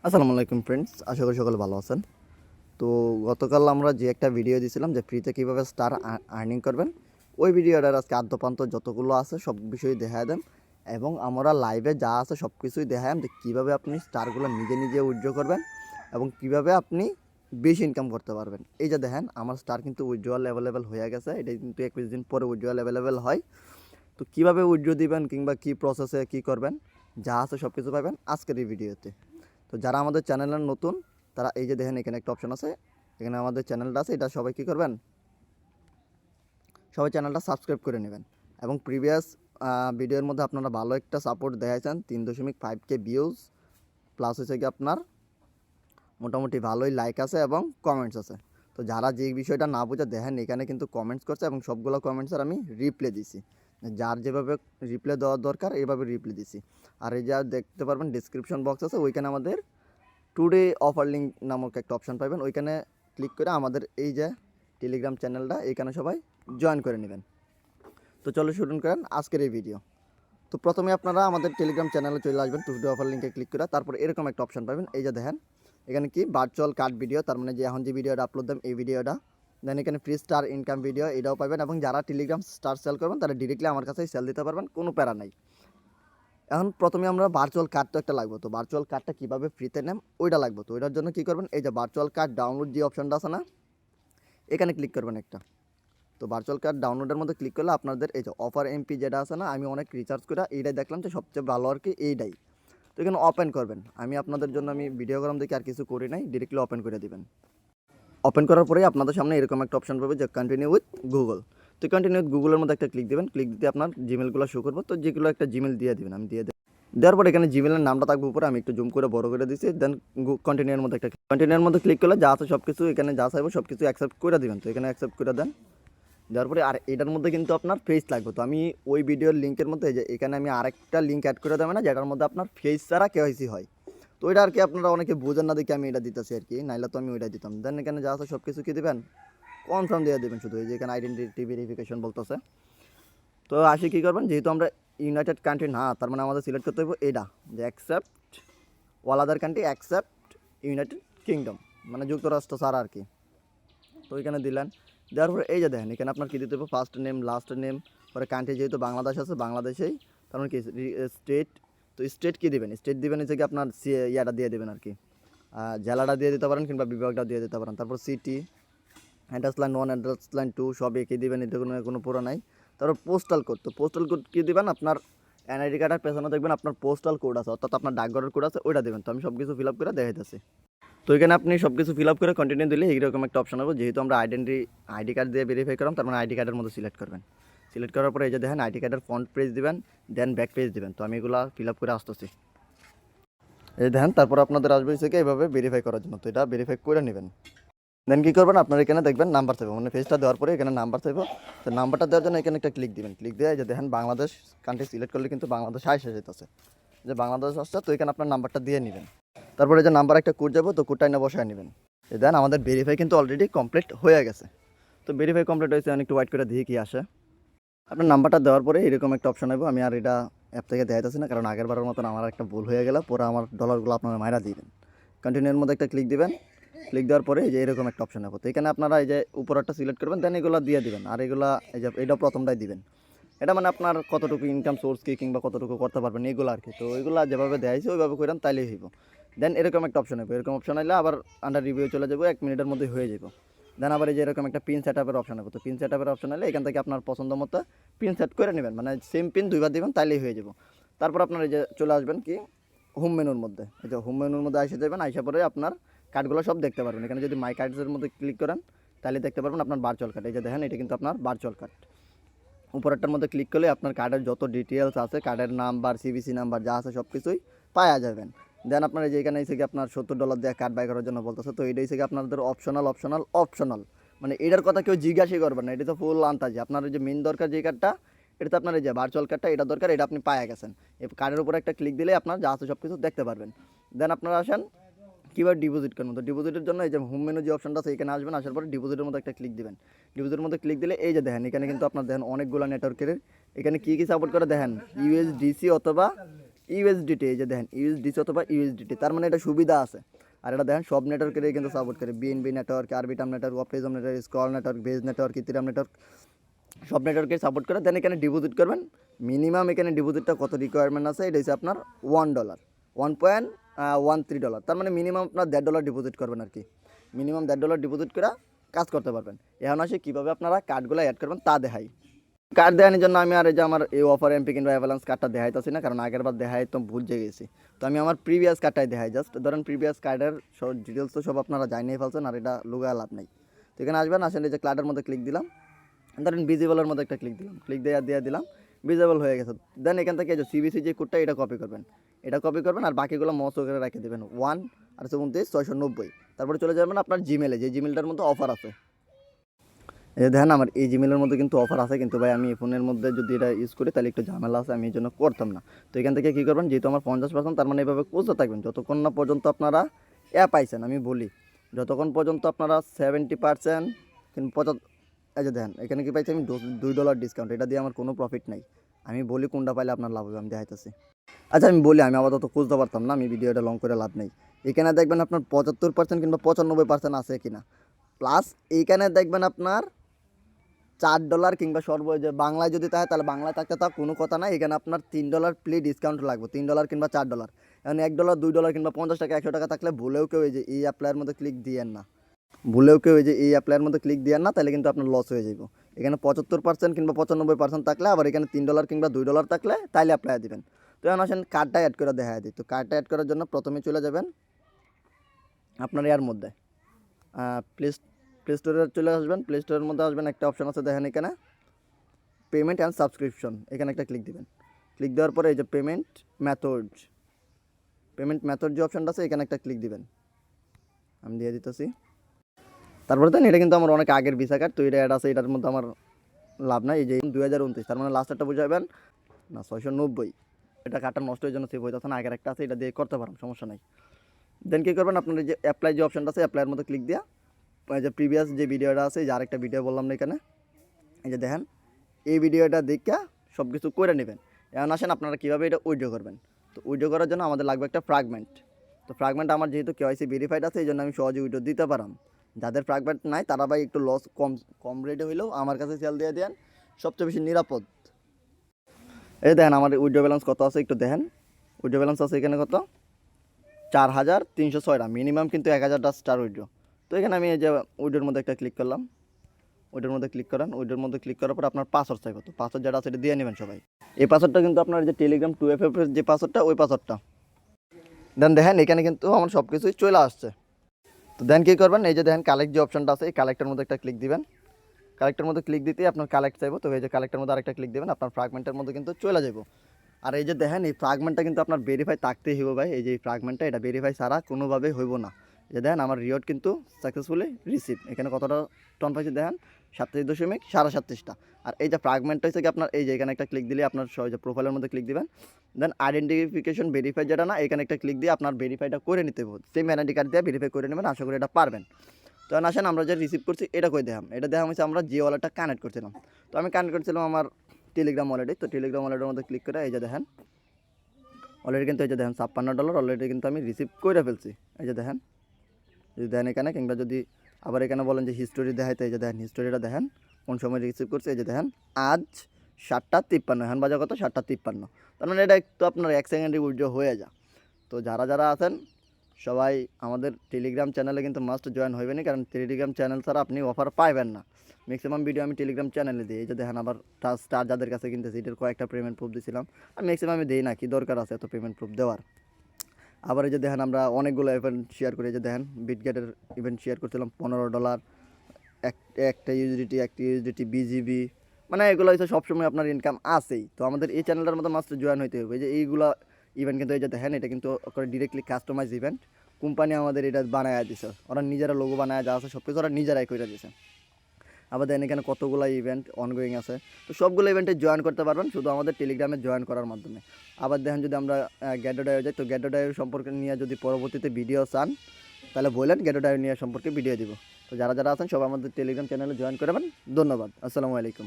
আসসালামু আলাইকুম ফ্রেন্ডস, আশা করি সকলে ভালো আছেন। তো গতকাল আমরা যে একটা ভিডিও দিয়েছিলাম যে ফ্রিতে কীভাবে স্টার আর্নিং করবেন, ওই ভিডিওটার আজকে আদ্যপান্ত যতগুলো আছে সব বিষয়ই দেখা দেন এবং আমরা লাইভে যা আছে সব কিছুই দেখাম যে কীভাবে আপনি স্টারগুলো নিজে নিজে উইথড্র করবেন এবং কীভাবে আপনি বেশি ইনকাম করতে পারবেন। এই যে দেখেন আমার স্টার কিন্তু উইথড্রয়াল অ্যাভেলেবেল হয়ে গেছে, এটা কিন্তু 21 দিন পরে উইথড্রয়াল অ্যাভেলেবেল হয়। তো কীভাবে উইথড্র দিবেন কিংবা কী প্রসেসে কী করবেন যা আছে সব কিছু পাবেন আজকের এই ভিডিওতে। তো যারা আমাদের চ্যানেলের নতুন তারা এই যে দেখেন এখানে একটা অপশন আছে, এখানে আমাদের চ্যানেলটা আছে, এটা সবাই কী করবেন, সবাই চ্যানেলটা সাবস্ক্রাইব করে নেবেন এবং প্রিভিয়াস ভিডিওর মধ্যে আপনারা ভালো একটা সাপোর্ট দেখাইছেন, 3.5K ভিউজ প্লাস হচ্ছে কি আপনার মোটামুটি ভালোই লাইক আছে এবং কমেন্টস আছে। তো যারা যে বিষয়টা না বুঝে দেখেন এখানে কিন্তু কমেন্টস করছে এবং সবগুলো কমেন্টসের আমি রিপ্লাই দিছি, যার যেভাবে রিপ্লাই দেওয়ার দরকার এইভাবে রিপ্লাই দিছি। আর এই যা দেখতে পারবেন ডিসক্রিপশন বক্স আছে, ওইখানে আমাদের টুডে অফার লিঙ্ক নামক একটা অপশান পাবেন, ওইখানে ক্লিক করে আমাদের এই যে টেলিগ্রাম চ্যানেলটা এখানে সবাই জয়েন করে নেবেন। তো চলো শুরু করেন আজকের এই ভিডিও। তো প্রথমে আপনারা আমাদের টেলিগ্রাম চ্যানেলে চলে আসবেন, টুডে অফার লিঙ্কে ক্লিক করে তারপর এরকম একটা অপশান পাবেন, এই যে দেখেন এখানে কি ভার্চুয়াল কার্ড ভিডিও, তার মানে যে এখন যে ভিডিওটা আপলোড দেন এই ভিডিওটা, দেন এখানে ফ্রি স্টার ইনকাম ভিডিও এটাও পাবেন এবং যারা টেলিগ্রাম স্টার সেল করবেন তারা ডিরেক্টলি আমার কাছেই সেল দিতে পারবেন, কোনো প্যারা নাই। এখন প্রথমে আমরা ভার্চুয়াল কার্ডটা একটা লাগবে, তো ভার্চুয়াল কার্ডটা কীভাবে ফ্রিতে নেন ওইটা লাগবে। তো ওইটার জন্য কী করবেন, এই যে ভার্চুয়াল কার্ড ডাউনলোড যে অপশানটা আছে না, এখানে ক্লিক করবেন একটা। তো ভার্চুয়াল কার্ড ডাউনলোডের মধ্যে ক্লিক করলে আপনাদের এই যে অফার এমপি যেটা আছে না, আমি অনেক রিচার্জ করে এইটাই দেখলাম যে সবচেয়ে ভালো আর কি এইটাই। তো এখানে ওপেন করবেন, আমি আপনাদের জন্য আমি ভিডিও করাম দেখে আর কিছু করি নাই, ডিরেক্টলি ওপেন করে দিবেন। ওপেন করার পরেই আপনাদের সামনে এরকম একটা অপশান পাবে যে কন্টিনিউ উইথ গুগল। তো কন্টিনিউ উইথ গুগলের মধ্যে একটা ক্লিক দেবেন, ক্লিক দিতে আপনার জিমেলগুলো শো করবো, তো যেগুলো একটা জিমেল দিয়ে দেবেন, আমি দিয়ে দেওয়ার পর এখানে জিমেলের নামটা থাকবে উপরে, আমি একটু জুম করে বড় করে দিচ্ছি, দেন কন্টিনিউর মধ্যে একটা কন্টিনিউর মধ্যে ক্লিক করলে যা আছে সব কিছু এখানে যা চাইবো সব কিছু অ্যাকসেপ্ট করে দেবেন। তো এখানে অ্যাকসেপ্ট করে দেন, দেওয়ার পরে আর এটার মধ্যে কিন্তু আপনার ফেস লাগবে। তো আমি ওই ভিডিওর লিঙ্কের মধ্যে যে এখানে আমি আরেকটা লিঙ্ক অ্যাড করে দেবেন না, যেটার মধ্যে আপনার ফেস ছাড়া কেওয়াইসি হয়। তো ওইটা আর কি আপনারা অনেকে বোঝেন না দেখে আমি এটা দিতেছি আর কি, নাইলে তো আমি ওইটা দিতাম। দেন এখানে যা আছে সব কিছু কী দেবেন, কনফার্ম দিয়ে দেবেন শুধু, এই যে এখানে আইডেন্টিটি ভেরিফিকেশন বলতেছে। তো আসি কী করবেন, যেহেতু আমরা ইউনাইটেড কান্ট্রি না, তার মানে আমাদের সিলেক্ট করতে হবে এটা যে accept all other country accept United kingdom, মানে যুক্তরাষ্ট্র ছাড়া আর কি। তো এখানে দিলেন, দেওয়ার পরে এই যে দেখেন এখানে আপনার কী দিতে হবে, ফার্স্ট নেম লাস্ট নেম, পরে কান্ট্রি যেহেতু বাংলাদেশ আছে বাংলাদেশেই, তার মানে কি স্টেট, তো স্টেট কী দেবেন, স্টেট দেবেন হচ্ছে কি আপনার ইয়াটা দিয়ে দেবেন আর কি, জেলাটা দিয়ে দিতে পারেন কিংবা বিভাগটা দিয়ে দিতে পারেন। তারপর city, address line 1 address line 2 সব একই দেবেন, এতে কোনো পুরো নাই। তারপর পোস্টাল কোড, তো পোস্টাল কোড কী দেবেন, আপনার এনআইডি কার্ডের পেছনে দেখবেন আপনার পোস্টাল কোড আছে, অর্থাৎ আপনার ডাকঘরের কোড আছে, ওইটা দেবেন। তো আমি সব কিছু ফিল আপ করে দেখাইতেছি। তো এখানে আপনি সব কিছু ফিল আপ করে কন্টিনিউ দিলে এইরকম একটা অপশন হবে, যেহেতু আমরা আইডি কার্ড দিয়ে ভেরিফাই করলাম, তার মানে আইডি কার্ডের মধ্যে সিলেক্ট করবেন। সিলেক্ট করার পরে এই যে দেখেন আইডি কার্ডের ফ্রন্ট পেজ দিবেন, দেন ব্যাক পেজ দিবেন। তো আমি এগুলো ফিল আপ করে আসতেছি, এই দেখেন। তারপর আপনাদের আসবে থেকে এইভাবে ভেরিফাই করার জন্য, তো এটা ভেরিফাই করে নেবেন। দেন কী করবেন, আপনার এখানে দেখবেন নাম্বার চাইবে, মানে ফেসটা দেওয়ার পরে এখানে নাম্বার চাইবে। তো নাম্বারটা দেওয়ার জন্য এখানে একটা ক্লিক দিবেন, ক্লিক দিয়ে যে দেখেন বাংলাদেশ কান্ট্রি সিলেক্ট করলে কিন্তু বাংলাদেশ আসে যেতেছে, যে বাংলাদেশ আসছে। তো এখানে আপনার নাম্বারটা দিয়ে নেবেন, তারপরে যে নাম্বার একটা কোড যাবো, তো কোডটা এনে বসায় নেবেন। দেন আমাদের ভেরিফাই কিন্তু অলরেডি কমপ্লিট হয়ে গেছে। তো ভেরিফাই কমপ্লিট হয়েছে, আমি একটু ওয়েট করে দিয়ে কি আসে। আপনার নাম্বারটা দেওয়ার পরে এরকম একটা অপশন হবে, আমি আর এটা অ্যাপ থেকে দেখাইতেছি না, কারণ আগের বারের মতন আমার একটা ভুল হয়ে গেল, পরে আমার ডলারগুলো আপনারা মাইরা দিবেন। কন্টিনিউর মধ্যে একটা ক্লিক দিবেন, ক্লিক দেওয়ার পরে এই যে এরকম একটা অপশন হবে। তো এখানে আপনারা এই যে উপরটা সিলেক্ট করবেন, দেন এগুলো দিয়ে দিবেন। আর এগুলা এই যে এটা প্রথমটাই দিবেন, এটা মানে আপনার কতটুকু ইনকাম সোর্স কী কিংবা কতটুকু করতে পারবেন এগুলো আর কি। তো ওইগুলো যেভাবে দেখাইছে ওইভাবে করেন তাইলেই হইব। দেন এরকম একটা অপশন হবে, এরকম অপশন আইলে আবার আন্ডার রিভিউ চলে যাবো, 1 মিনিটের মধ্যে হয়ে যাব। দেন আবার এই যে এরকম একটা পিন সেট আপের অপশন হবে, তো পিন সেট আপের অপশন হলে এখান থেকে আপনার পছন্দ মতো পিন সেট করে নেবেন, মানে সেম পিন দুইবার দেবেন তাইলেই হয়ে যাব। তারপর আপনার এই যে চলে আসবেন কি হোম মেনুর মধ্যে, এই যে হোম মেনুর মধ্যে এসে যাবেন, আইসা পরে আপনার কার্ডগুলো সব দেখতে পারবেন। এখানে যদি মাই কার্ডসের মধ্যে ক্লিক করেন তাহলে দেখতে পারবেন আপনার ভার্চুয়াল কার্ড, এই যে দেখেন এটা কিন্তু আপনার ভার্চুয়াল কার্ড। উপরেরটার মধ্যে ক্লিক করলে আপনার কার্ডের যত ডিটেলস আছে, কার্ডের নাম্বার সিভিসি নাম্বার যা আছে সব কিছুই পাওয়া যাবেন। দেন আপনার এই যে এখানে এসে আপনার $70 দিয়ে কার্ড বাই করার জন্য বলতেছে, তো এটা এসে আপনাদের অপশনাল, মানে এটার কথা কেউ জিজ্ঞাসাই করবেন না, এটা তো ফুল আন্তাজি। আপনার যে মেন দরকার যে কার্ডটা, এটা তো আপনার এই যে ভার্চুয়াল কার্ডটা এটা দরকার, এটা আপনি পাওয়া গেছেন। এই কার্ডের উপর একটা ক্লিক দিলে আপনার যা আছে সব কিছু দেখতে পারবেন। দেন আপনারা আসেন কীভাবে ডিপোজিট করবেন, তো ডিপোজিটের জন্য এই যে হোম মেনু যে অপশনটা আছে এখানে আসবেন, আসার পরে ডিপোজিটের মধ্যে একটা ক্লিক দিবেন। ডিপোজিটের মধ্যে ক্লিক দিলে এই যে দেখেন এখানে কিন্তু আপনার দেখেন অনেকগুলো নেটওয়ার্কের এখানে কী কী সাপোর্ট করে দেখেন, ইউএসডিসি অথবা ইউএসডিটি, এই যে দেখেন ইউএসডিসি অথবা ইউএসডিটি, তার মানে এটা সুবিধা আছে। আর এটা দেখেন সব নেটওয়ার্কেরই কিন্তু সাপোর্ট করে, BNB network, Arbitrum network, Optimism network, Scroll network, Base network, Ethereum network, সব নেটওয়ার্কে সাপোর্ট করে। দেন এখানে ডিপোজিট করবেন, মিনিমাম এখানে ডিপোজিটটা কত রিকোয়ারমেন্ট আছে, এটা হচ্ছে আপনার $1, $1.13, তার মানে মিনিমাম আপনার $1.5 ডিপোজিট করবেন আর কি, মিনিমাম $1.5 ডিপোজিট করে কাজ করতে পারবেন। এখন আসে কীভাবে আপনারা কার্ডগুলো অ্যাড করবেন তা দেখাই। কার্ড দেখানোর জন্য আমি আর এই যে আমার এই অফার এমপি কিংবা অ্যাভালান্স কার্ডটা দেখাইতেছি না, কারণ আগের বার দেখাই তো ভুলে গেছি। তো আমি আমার প্রিভিয়াস কার্ডটাই দেখাই, জাস্ট ধরেন প্রিভিয়াস কার্ডের সব ডিটেলস তো সব আপনারা জানিয়ে ফেলছেন, আর এটা লুগায় লাভ নেই। তো এখানে আসবেন, আসলে এই যে কার্ডের মধ্যে ক্লিক দিলাম, ধরেন ভিজিবলের মধ্যে একটা ক্লিক দিলাম, ক্লিক দিয়ে দিলাম, ভিজিবল হয়ে গেছে। দেন এখান থেকে এই যে সিবিসি যে কোডটা এটা কপি করবেন, আর বাকিগুলো মস্ত করে রেখে দেবেন 1 আর 29,690। তারপরে চলে যাবেন আপনার জিমেলে, যে জিমেলটার মধ্যে অফার আছে। এই দেখেন আমার এই জিমেলের মধ্যে কিন্তু অফার আছে, কিন্তু ভাই আমি ফোনের মধ্যে যদি এটা ইউজ করি তাহলে একটু ঝামেলা আছে, আমি এই জন্য করতাম না। তো এখান থেকে কী করবেন, যেহেতু আমার 50%, তার মানে এইভাবে খুঁজতে থাকবেন যতক্ষণ না পর্যন্ত আপনারা পাইছেন। আমি বলি যতক্ষণ পর্যন্ত আপনারা 70% কিংবা এই যে দেখেন এখানে কি পাইছি আমি $2 ডিসকাউন্ট, এটা দিয়ে আমার কোনো প্রফিট নাই। আমি বলি কোনটা পাইলে আপনার লাভ হবে, আমি দেখাইতেছি। আচ্ছা আমি বলি, আমি আপাতত খুঁজতে পারতাম না, আমি ভিডিওটা লং করে লাভ নেই। এখানে দেখবেন আপনার 75% কিংবা 95% আছে কিনা, প্লাস এইখানে দেখবেন আপনার $4 কিংবা যে বাংলায় যদি থাকে তাহলে বাংলায় থাকতে তা কোনো কথা না, এখানে আপনার $3 প্লে ডিসকাউন্ট লাগবে, $3 কিংবা $4। এখন $1, $2 কিংবা 50 টাকা, 100 টাকা থাকলে ভুলেও কেউ এই যে এই অ্যাপ্লাইয়ের মধ্যে ক্লিক দিয়েন না, তাহলে কিন্তু আপনার লস হয়ে যাবে। এখানে 75% কিংবা 95% থাকলে, আবার এখানে $3 কিংবা $2 থাকলে তাইলে অ্যাপ্লাই দিবেন। তো এখন আসেন কার্ডটা অ্যাড করে দেখা দিই। তো কার্ডটা অ্যাড করার জন্য প্রথমে চলে যাবেন আপনার এর মধ্যে প্লে স্টোরে চলে আসবেন। প্লে স্টোরের মধ্যে আসবেন, একটা অপশন আছে দেখেন এখানে পেমেন্ট অ্যান্ড সাবস্ক্রিপশন, এখানে একটা ক্লিক দিবেন। ক্লিক দেওয়ার পরে এই যে পেমেন্ট মেথড যে অপশনটা আছে এখানে একটা ক্লিক দিবেন, আমি দিয়ে দিতেছি। তারপরে দেন এটা কিন্তু আমার অনেক আগের ভিসা কার্ড, তো এটা অ্যাড আছে, এটার মধ্যে আমার লাভ নাই। এই যে 2029, তার মানে লাস্ট একটা বুঝাবেন না 690, এটা কার্ডটা নষ্ট হয়ে জন্য সেভ হইতেছে না, আগের একটা আছে, এটা দিয়ে করতে পারেন, সমস্যা নাই। দেন কী করবেন, আপনার যে অ্যাপ্লাই যে অপশনটা আছে অ্যাপ্লাইয়ের মধ্যে ক্লিক দেওয়া, যে প্রিভিয়াস যে ভিডিওটা আছে, যে আরেকটা ভিডিও বললাম না এখানে, এই যে দেখেন এই ভিডিওটা দেখে সব কিছু করে নেবেন। এখন আসেন আপনারা কীভাবে এটা উইথড্র করবেন। তো উইথড্র করার জন্য আমাদের লাগবে একটা ফ্র্যাগমেন্ট। তো ফ্র্যাগমেন্ট আমার যেহেতু কেওয়াইসি ভেরিফাইড আছে, এই জন্য আমি সহজে উইথড্র দিতে পারাম। যাদের ফ্র্যাগমেন্ট নাই তারা ভাই একটু লস কম রেটে হইলেও আমার কাছে সেল দিয়ে দেন, সবচেয়ে বেশি নিরাপদ। এই দেখেন আমার উইথড্র ব্যালেন্স কত আছে একটু দেখেন। উইথড্র ব্যালেন্স আছে এখানে কত, 4,306 মিনিমাম কিন্তু 1,000 স্টার উইথড্র। তো এখানে আমি এই যে উইথড্রোর মধ্যে একটা ক্লিক করলাম, ওইটার মধ্যে ক্লিক করেন। ওইটার মধ্যে ক্লিক করার পর আপনার পাসওয়ার্ড চাইবে, তো পাসওয়ার্ড যেটা আছে সেটা দিয়ে নেবেন সবাই। এই পাসওয়ার্ডটা কিন্তু আপনার যে টেলিগ্রাম 2FF এর যে পাসওয়ার্ডটা, ওই পাসওয়ার্ডটা দেন দেখেন এখানে কিন্তু আমার সব কিছুই চলে আসছে। তো দেন কী করবেন, এই যে দেখেন কালেক্ট যে অপশনটা আছে, এই কালেক্টের মধ্যে একটা ক্লিক দিবেন। কালেক্টের মধ্যে ক্লিক দিতেই আপনার কালেক্ট চাইবো, তো এই যে কালেক্টের মধ্যে আরেকটা ক্লিক দেবেন, আপনার ফ্র্যাগমেন্টের মধ্যে কিন্তু চলে যাবো। আর এই যে দেখেন এই ফ্র্যাগমেন্টটা কিন্তু আপনার ভেরিফাই থাকতেই হইব ভাই, এই যে এই ফ্র্যাগমেন্টটা এটা ভেরিফাই ছাড়া কোনোভাবেই হইব না। এই যে দেখেন আমার রিওয়ার্ড কিন্তু সাকসেসফুলি রিসিভ, এখানে কতটা টন পাইছে দেখেন 37.37টা। আর এই যে ফ্র্যাগমেন্টটা হচ্ছে কি আপনার এই যে এখানে একটা ক্লিক দিলে আপনার যে প্রোফাইলের মধ্যে ক্লিক দিবেন, দেন আইডেন্টিফিকেশন ভেরিফাই যেটা না, এখানে একটা ক্লিক দিয়ে আপনার ভেরিফাইটা করে নিতে হবে, সেম আইডেন্টি কার্ড দিয়ে ভেরিফাই করে নেবেন, আশা করি এটা পারবেন। তো আসেন আমরা যে রিসিভ করছি এটা কই দেখাম, এটা দেখাম হচ্ছে আমরা যে ওয়ালেটটা কানেক্ট করছিলাম। তো আমি কানেক্ট করছিলাম আমার টেলিগ্রাম ওয়ালেটে। তো টেলিগ্রাম ওয়ালেটের মধ্যে ক্লিক করে এই যে দেখেন অলরেডি কিন্তু এই যে দেখেন $56 অলরেডি কিন্তু আমি রিসিভ করে ফেলছি। এই যে দেখেন যদি দেন এখানে, কিংবা যদি আবার এখানে বলেন যে হিস্টোরি দেখাইতে, এই যে দেখেন হিস্টোরিটা দেখেন কোন সময় রিসিভ করছে। এই যে দেখেন আজ 7:53, এখন বাজে কত 7:53, তার মানে এটা একটু আপনার 1 সেকেন্ডে উইথড্র হয়ে যায়। তো যারা আছেন সবাই আমাদের টেলিগ্রাম চ্যানেলে কিন্তু মাস্ট জয়েন হইবেনই, কারণ টেলিগ্রাম চ্যানেল ছাড়া আপনি অফার পাইবেন না। ম্যাক্সিমাম ভিডিও আমি টেলিগ্রাম চ্যানেলে দিই। এই যে দেখেন আবার স্টার যাদের কাছে কিনতেছি এটার কয়েকটা পেমেন্ট প্রুফ দিয়েছিলাম, আর ম্যাক্সিমাম আমি দিই না, কি দরকার আছে এত পেমেন্ট প্রুফ দেওয়ার। আবার এই যে দেখেন আমরা অনেকগুলো ইভেন্ট শেয়ার করি, এই যে দেখেন বিটগেটের ইভেন্ট শেয়ার করছিলাম $15, একটা ইউএসডিটি বিজিবি, মানে এগুলো হচ্ছে সবসময় আপনার ইনকাম আছেই। তো আমাদের এই চ্যানেলটার মধ্যে মাস্ট জয়েন হইতে হবে। এই যে এইগুলো ইভেন্ট কিন্তু এই যে দেখেন এটা কিন্তু ডিরেক্টলি কাস্টমাইজ ইভেন্ট, কোম্পানি আমাদের এটা বানায় দিছে, ওরা নিজেরা লোগো বানায় যা আছে সব কিছু ওরা নিজেরাই করে দিয়েছে। আবার দেখেন এখানে কতগুলো ইভেন্ট অনগোয়িং আছে, তো সবগুলো ইভেন্টে জয়েন করতে পারবেন শুধু আমাদের টেলিগ্রামে জয়েন করার মাধ্যমে। আবার দেখেন যদি আমরা গ্যাডোডায়ো যাই, তো গ্যাডোডায়ো সম্পর্কে নিয়ে যদি পরবর্তীতে ভিডিও চান তাহলে বললেন, গ্যাডোডায়ো নিয়ে সম্পর্কে ভিডিও দিব। তো যারা আছেন সবাই আমাদের টেলিগ্রাম চ্যানেলে জয়েন করবেন। ধন্যবাদ, আসসালামু আলাইকুম।